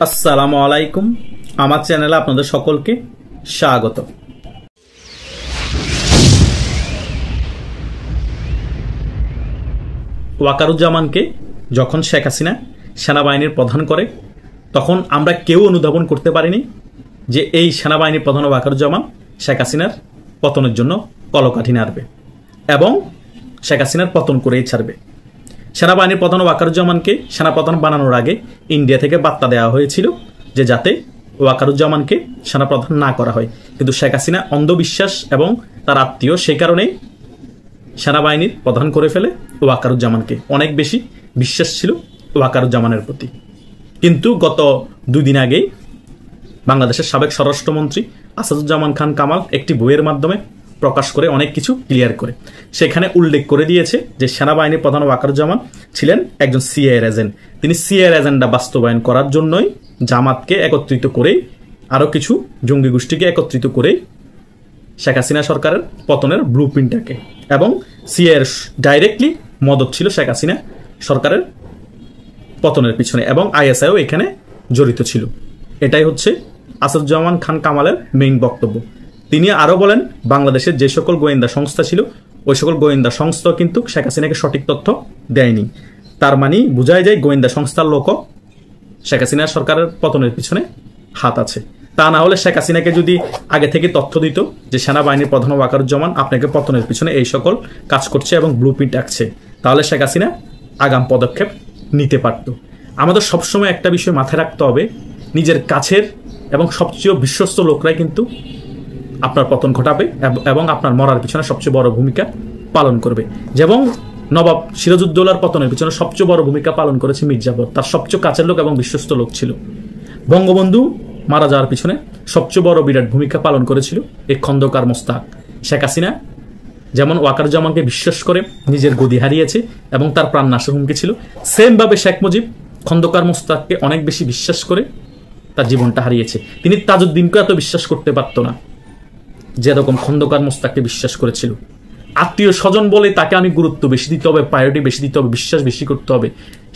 আসসালামু আলাইকুম। আমার চ্যানেলে আপনাদের সকলকে স্বাগত। ওয়াকারুজ্জামানকে যখন শেখ হাসিনা সেনাবাহিনীর প্রধান করে তখন আমরা কেউ অনুধাবন করতে পারিনি যে এই সেনাবাহিনীর প্রধান ওয়াকারুজ্জামান শেখ হাসিনার পতনের জন্য কলকাঠি নাড়বে এবং শেখ হাসিনার পতন করেই ছাড়বে। সেনাবাহিনীর প্রধান ওয়াকারুজ্জামানকে সেনাপ্রধান বানানোর আগে ইন্ডিয়া থেকে বার্তা দেওয়া হয়েছিল যে যাতে ওয়াকারুজ্জামানকে সেনাপ্রধান না করা হয়, কিন্তু শেখ হাসিনা অন্ধবিশ্বাস এবং তার আত্মীয় সেই কারণেই সেনাবাহিনীর প্রধান করে ফেলে ওয়াকারুজ্জামানকে। অনেক বেশি বিশ্বাস ছিল ওয়াকারুজ্জামানের প্রতি। কিন্তু গত 2 দিন আগেই বাংলাদেশের সাবেক স্বরাষ্ট্রমন্ত্রী আসাদুজ্জামান খান কামাল একটি বইয়ের মাধ্যমে প্রকাশ করে অনেক কিছু ক্লিয়ার করে সেখানে উল্লেখ করে দিয়েছে যে সেনাবাহিনীর প্রধান ওয়াকারুজ্জামান ছিলেন একজন সিআইএর এজেন্ট। তিনি সিআইএর এজেন্ডা বাস্তবায়ন করার জন্যই জামাতকে একত্রিত করে আরও কিছু জঙ্গি গোষ্ঠীকে একত্রিত করে শেখ হাসিনা সরকারের পতনের ব্লুপ্রিন্টটাকে, এবং সিআইএর ডাইরেক্টলি মদত ছিল শেখ হাসিনা সরকারের পতনের পিছনে, এবং আইএসআইও এখানে জড়িত ছিল। এটাই হচ্ছে আসাদুজ্জামান খান কামালের মেইন বক্তব্য। তিনি আরও বলেন বাংলাদেশের যে সকল গোয়েন্দা সংস্থা ছিল ওই সকল গোয়েন্দা সংস্থা কিন্তু শেখ হাসিনাকে সঠিক তথ্য দেয়নি। তার মানে বোঝাই যায় গোয়েন্দা সংস্থার লোকও শেখ হাসিনা সরকারের পতনের পিছনে হাত আছে। তা না হলে শেখ হাসিনাকে যদি আগে থেকে তথ্য দিত যে সেনাবাহিনীর প্রধান ওয়াকারুজ্জামান আপনাকে পতনের পিছনে এই সকল কাজ করছে এবং ব্লুপ্রিন্ট আঁকছে, তাহলে শেখ হাসিনা আগাম পদক্ষেপ নিতে পারত। আমাদের সবসময় একটা বিষয় মাথায় রাখতে হবে, নিজের কাছের এবং সবচেয়ে বিশ্বস্ত লোকরাই কিন্তু আপনার পতন ঘটাবে এবং আপনার মরার পিছনে সবচেয়ে বড় ভূমিকা পালন করবে। যেমন নবাব সিরাজউদ্দৌলার পতনের পিছনে সবচেয়ে বড় ভূমিকা পালন করেছে মির্জাফর, তার সবচেয়ে কাছের লোক এবং বিশ্বস্ত লোক ছিল। বঙ্গবন্ধু মারা যাওয়ার পিছনে সবচেয়ে বড় বিরাট ভূমিকা পালন করেছিল এই খন্দকার মোস্তাক। শেখ হাসিনা যেমন ওয়াকারুজ্জামানকে বিশ্বাস করে নিজের গদি হারিয়েছে এবং তার প্রাণ নাশের হুমকি ছিল, সেমভাবে শেখ মুজিব খন্দকার মোস্তাককে অনেক বেশি বিশ্বাস করে তার জীবনটা হারিয়েছে। তিনি তাজউদ্দিনকে এত বিশ্বাস করতে পারত না যেরকম খন্দকার মোস্তাককে বিশ্বাস করেছিল। আত্মীয় স্বজন বলে তাকে আমি গুরুত্ব বেশি দিতে হবে, প্রায়োরিটি বেশি দিতে হবে, বিশ্বাস বেশি করতে হবে,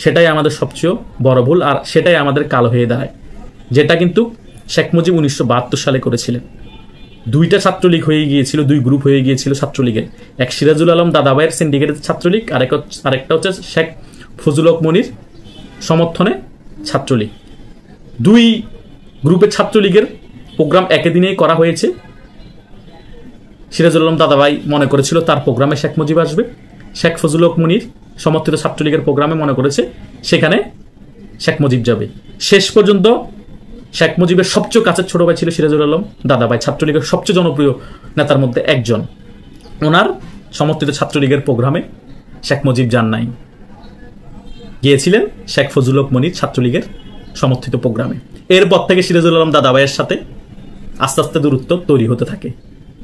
সেটাই আমাদের সবচেয়ে বড় ভুল, আর সেটাই আমাদের কালো হয়ে দাঁড়ায়। যেটা কিন্তু শেখ মুজিব 1972 সালে করেছিলেন। 2টা ছাত্রলীগ হয়ে গিয়েছিল, 2 গ্রুপ হয়ে গিয়েছিল ছাত্রলীগের। এক সিরাজুল আলম দাদাভাইয়ের সিন্ডিকেটের ছাত্রলীগ, আরেকটা হচ্ছে শেখ ফজলুল হক মনির সমর্থনে ছাত্রলীগ। 2 গ্রুপের ছাত্রলীগের প্রোগ্রাম একই দিনেই করা হয়েছে। সিরাজুল আলম দাদাভাই মনে করেছিল তার প্রোগ্রামে শেখ মুজিব আসবে, শেখ ফজলুল হক মনির সমর্থিত ছাত্রলীগের প্রোগ্রামে মনে করেছে সেখানে শেখ মুজিব যাবে। শেষ পর্যন্ত শেখ মুজিবের সবচেয়ে কাছের ছোট ভাই ছিল সিরাজুল আলম দাদাভাই, ছাত্রলীগের সবচেয়ে জনপ্রিয় নেতার মধ্যে একজন। ওনার সমর্থিত ছাত্রলীগের প্রোগ্রামে শেখ মুজিব যান নাই, গিয়েছিলেন শেখ ফজলুল হক মনির ছাত্রলীগের সমর্থিত প্রোগ্রামে। এরপর থেকে সিরাজুল আলম দাদাভাইয়ের সাথে আস্তে আস্তে দূরত্ব তৈরি হতে থাকে।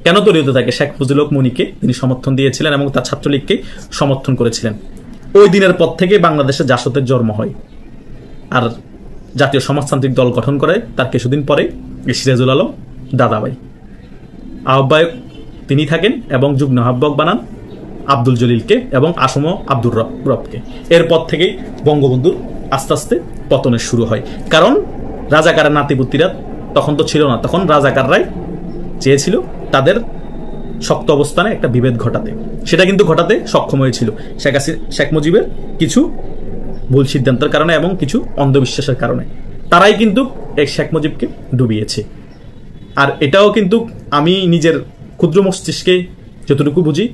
কেন তৈরি হতে থাকে? শেখ ফজলুল হক মনিকে তিনি সমর্থন দিয়েছিলেন এবং তার ছাত্রলীগকে সমর্থন করেছিলেন। ওই দিনের পর থেকে বাংলাদেশে জাসদের জন্ম হয়, আর জাতীয় সমাজতান্ত্রিক দল গঠন করে তার কিছুদিন পরে সিরাজুল আলম দাদাভাই। আহ্বায়ক তিনি থাকেন এবং যুগ্ম আহ্বায়ক বানান আব্দুল জলিলকে এবং আসম আব্দুর রবকে। এরপর থেকেই বঙ্গবন্ধুর আস্তে আস্তে পতনের শুরু হয়। কারণ রাজাকারের নাতিপুতিরা তখন তো ছিল না, তখন রাজাকাররাই চেয়েছিল তাদের শক্ত অবস্থানে একটা বিভেদ ঘটাতে। সেটা কিন্তু ঘটাতে সক্ষম হয়েছিল শেখ মুজিবের কিছু ভুল সিদ্ধান্তের কারণে এবং কিছু অন্ধবিশ্বাসের কারণে। তারাই কিন্তু এক শেখ মুজিবকে ডুবিয়েছে। আর এটাও কিন্তু আমি নিজের ক্ষুদ্র মস্তিষ্কে যতটুকু বুঝি,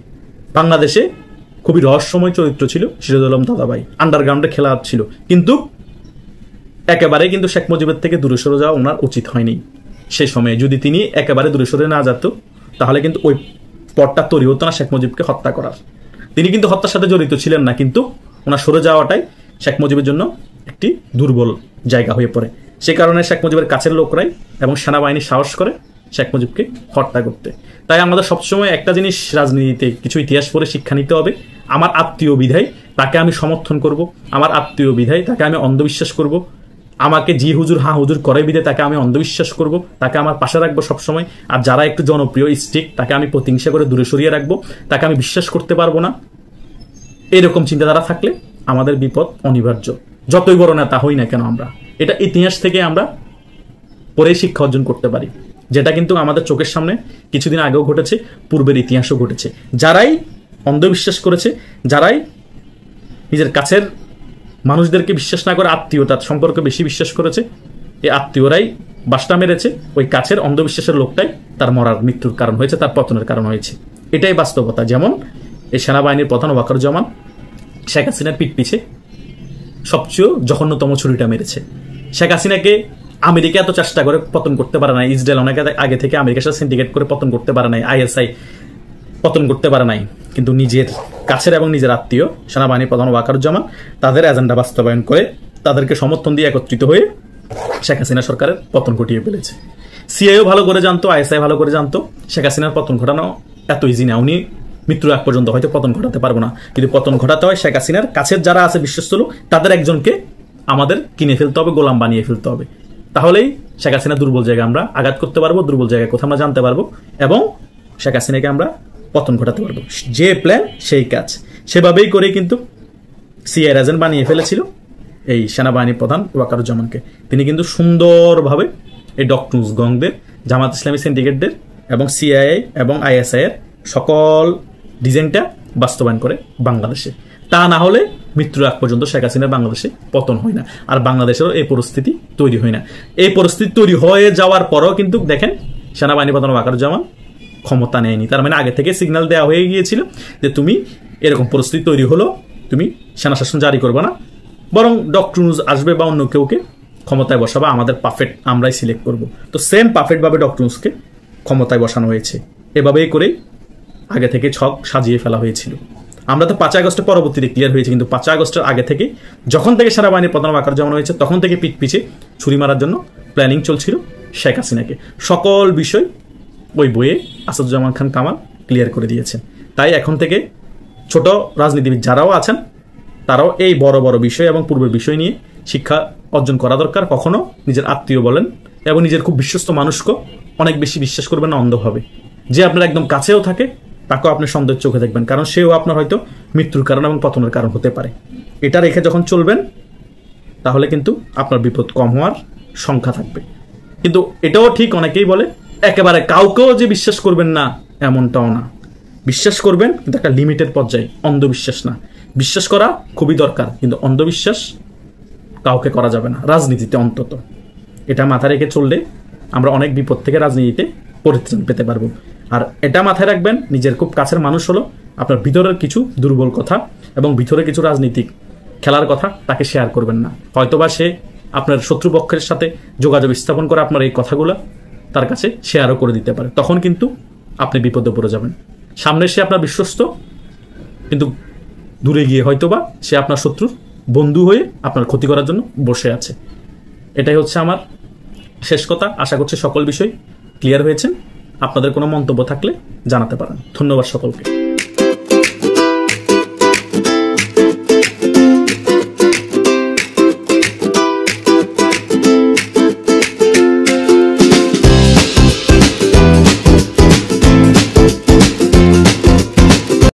বাংলাদেশে খুবই রহস্যময় চরিত্র ছিল সিরাজুল আলম দাদাভাই, আন্ডারগ্রাউন্ডে খেলা ছিল, কিন্তু একেবারে কিন্তু শেখ মুজিবের থেকে দূরে সরে যাওয়া ওনার উচিত হয়নি। সেই সময়ে যদি তিনি একেবারে দূরে সরে না যেত তাহলে কিন্তু ওই পথটা তৈরি হতো না শেখ মুজিবকে হত্যা করার। তিনি কিন্তু হত্যার সাথে জড়িত ছিলেন না, কিন্তু ওনার সরে যাওয়াটাই শেখ মুজিবের জন্য একটি দুর্বল জায়গা হয়ে পড়ে। সে কারণে শেখ মুজিবের কাছের লোকরাই এবং সেনাবাহিনী সাহস করে শেখ মুজিবকে হত্যা করতে। তাই আমাদের সবসময় একটা জিনিস রাজনীতিতে কিছু ইতিহাস পড়ে শিক্ষা নিতে হবে। আমার আত্মীয় বিধায় তাকে আমি সমর্থন করব, আমার আত্মীয় বিধায় তাকে আমি অন্ধবিশ্বাস করব, আমাকে জি হুজুর হা হুজুর করে বিধে তাকে আমি অন্ধবিশ্বাস করব, তাকে আমার পাশে রাখবো সবসময়। আর যারা একটু জনপ্রিয় স্টিক তাকে আমি প্রতিহিংসা করে দূরে সরিয়ে রাখবো, তাকে আমি বিশ্বাস করতে পারবো না। এরকম চিন্তাধারা থাকলে আমাদের বিপদ অনিবার্য, যতই বড় নেতা হই না কেন আমরা। এটা ইতিহাস থেকে আমরা পরে শিক্ষা অর্জন করতে পারি, যেটা কিন্তু আমাদের চোখের সামনে কিছুদিন আগেও ঘটেছে, পূর্বের ইতিহাসও ঘটেছে। যারাই অন্ধবিশ্বাস করেছে, যারাই নিজের কাছের মানুষদেরকে বিশ্বাস না করে আত্মীয়তার সম্পর্কে বেশি বিশ্বাস করেছে, এই আত্মীয়রাই বাসটা মেরেছে, ওই কাছের অন্ধবিশ্বাসের লোকটাই তার মৃত্যুর কারণ হয়েছে, তার পতনের কারণ হয়েছে। এটাই বাস্তবতা। যেমন এই সেনাবাহিনীর প্রধান ওয়াকারুজ্জামান শেখ হাসিনার পিঠ পিছে সবচেয়ে জঘন্যতম ছুরিটা মেরেছে। শেখ হাসিনাকে আমেরিকা এত চেষ্টা করে পতন করতে পারে নাই, ইসরায়েল অনেক আগে থেকে আমেরিকার সাথে সিন্ডিকেট করে পতন করতে পারে নাই, ISI পতন করতে পারে নাই, কিন্তু নিজের কাছের এবং নিজের আত্মীয় সেনাবাহিনীর প্রধান ওয়াকারুজ্জামান তাদের এজেন্ডা বাস্তবায়ন করে তাদেরকে সমর্থন দিয়ে একত্রিত হয়ে শেখ হাসিনা সরকারের পতন ঘটিয়ে ফেলেছে। সিআইও ভালো করে জানতো, ISI ভালো করে জানতো শেখ হাসিনার পতন ঘটানো এত ইজি না, উনি মৃত্যুর আগ পর্যন্ত হয়তো পতন ঘটাতে পারবো না, কিন্তু পতন ঘটাতে হয় শেখ হাসিনার কাছের যারা আছে বিশ্বস্ত লোক, তাদের একজনকে আমাদের কিনে ফেলতে হবে, গোলাম বানিয়ে ফেলতে হবে। তাহলেই শেখ হাসিনা দুর্বল জায়গায় আমরা আঘাত করতে পারবো, দুর্বল জায়গায় কোথাও আমরা জানতে পারবো এবং শেখ হাসিনাকে আমরা পতন ঘটাতে পারবো। যে প্ল্যান সেই কাজ, সেভাবেই করে কিন্তু সিআইয়ের এজেন্ট বানিয়ে ফেলেছিল এই সেনাবাহিনী প্রধান ওয়াকারুজ্জামানকে। তিনি কিন্তু সুন্দরভাবে এই ডক্টর গংদের, জামাত ইসলামী সিন্ডিকেটদের এবং সিআইএ এবং ISI এর সকল ডিজাইনটা বাস্তবায়ন করে বাংলাদেশে। তা না হলে মৃত্যুর আগ পর্যন্ত শেখ হাসিনার বাংলাদেশে পতন হয় না, আর বাংলাদেশেরও এই পরিস্থিতি তৈরি হয় না। এই পরিস্থিতি তৈরি হয়ে যাওয়ার পরও কিন্তু দেখেন সেনাবাহিনী প্রধান ওয়াকারুজ্জামান ক্ষমতা নেয়নি। তার মানে আগে থেকে সিগন্যাল দেওয়া হয়ে গিয়েছিল যে তুমি এরকম পরিস্থিতি তৈরি হলো, তুমি সেনা শাসন জারি করবে না, বরং ডক্টর আসবে বা অন্য কেউকে ক্ষমতায় বসাবা, আমাদের পারফেক্ট আমরাই সিলেক্ট করব। তো সেম পারফেক্টভাবে ডক্টর ক্ষমতায় বসানো হয়েছে। এভাবেই করেই আগে থেকে ছক সাজিয়ে ফেলা হয়েছিল। আমরা তো 5 আগস্টের পরবর্তীতে ক্লিয়ার হয়েছে, কিন্তু 5 আগস্টের আগে থেকে যখন থেকে সেনাবাহিনীর প্রধান ওয়াকারুজ্জামান হয়েছে তখন থেকে পিঠ পিছে ছুরি মারার জন্য প্ল্যানিং চলছিল শেখ হাসিনাকে। সকল বিষয় ওই বইয়ে আসাদুজ্জামান খান কামাল ক্লিয়ার করে দিয়েছেন। তাই এখন থেকে ছোট রাজনীতিবিদ যারাও আছেন তারাও এই বড় বড় বিষয় এবং পূর্বের বিষয় নিয়ে শিক্ষা অর্জন করা দরকার। কখনো নিজের আত্মীয় বলেন এবং নিজের খুব বিশ্বস্ত মানুষকে অনেক বেশি বিশ্বাস করবেন না অন্ধভাবে। যে আপনার একদম কাছেও থাকে তাকেও আপনি সন্দেহের চোখে দেখবেন, কারণ সেও আপনার হয়তো মৃত্যুর কারণ এবং পতনের কারণ হতে পারে। এটা রেখে যখন চলবেন তাহলে কিন্তু আপনার বিপদ কম হওয়ার সংখ্যা থাকবে। কিন্তু এটাও ঠিক, অনেকেই বলে একেবারে কাউকেও যে বিশ্বাস করবেন না এমনটাও না, বিশ্বাস করবেন কিন্তু একটা লিমিটেড পর্যায়ে, অন্ধবিশ্বাস না। বিশ্বাস করা খুবই দরকার, কিন্তু অন্ধবিশ্বাস কাউকে করা যাবে না রাজনীতিতে অন্তত। এটা মাথায় রেখে চললে আমরা অনেক বিপদ থেকে রাজনীতিতে পরিত্রাণ পেতে পারবো। আর এটা মাথায় রাখবেন, নিজের খুব কাছের মানুষ হলো আপনার ভিতরের কিছু দুর্বল কথা এবং ভিতরে কিছু রাজনীতিক খেলার কথা তাকে শেয়ার করবেন না। হয়তোবা সে আপনার শত্রুপক্ষের সাথে যোগাযোগ স্থাপন করে আপনার এই কথাগুলো তার কাছে শেয়ারও করে দিতে পারে, তখন কিন্তু আপনি বিপদে পড়ে যাবেন। সামনে সে আপনার বিশ্বস্ত, কিন্তু দূরে গিয়ে হয়তোবা সে আপনার শত্রুর বন্ধু হয়ে আপনার ক্ষতি করার জন্য বসে আছে। এটাই হচ্ছে আমার শেষ কথা। আশা করছি সকল বিষয় ক্লিয়ার হয়েছে। আপনাদের কোনো মন্তব্য থাকলে জানাতে পারেন। ধন্যবাদ সকলকে।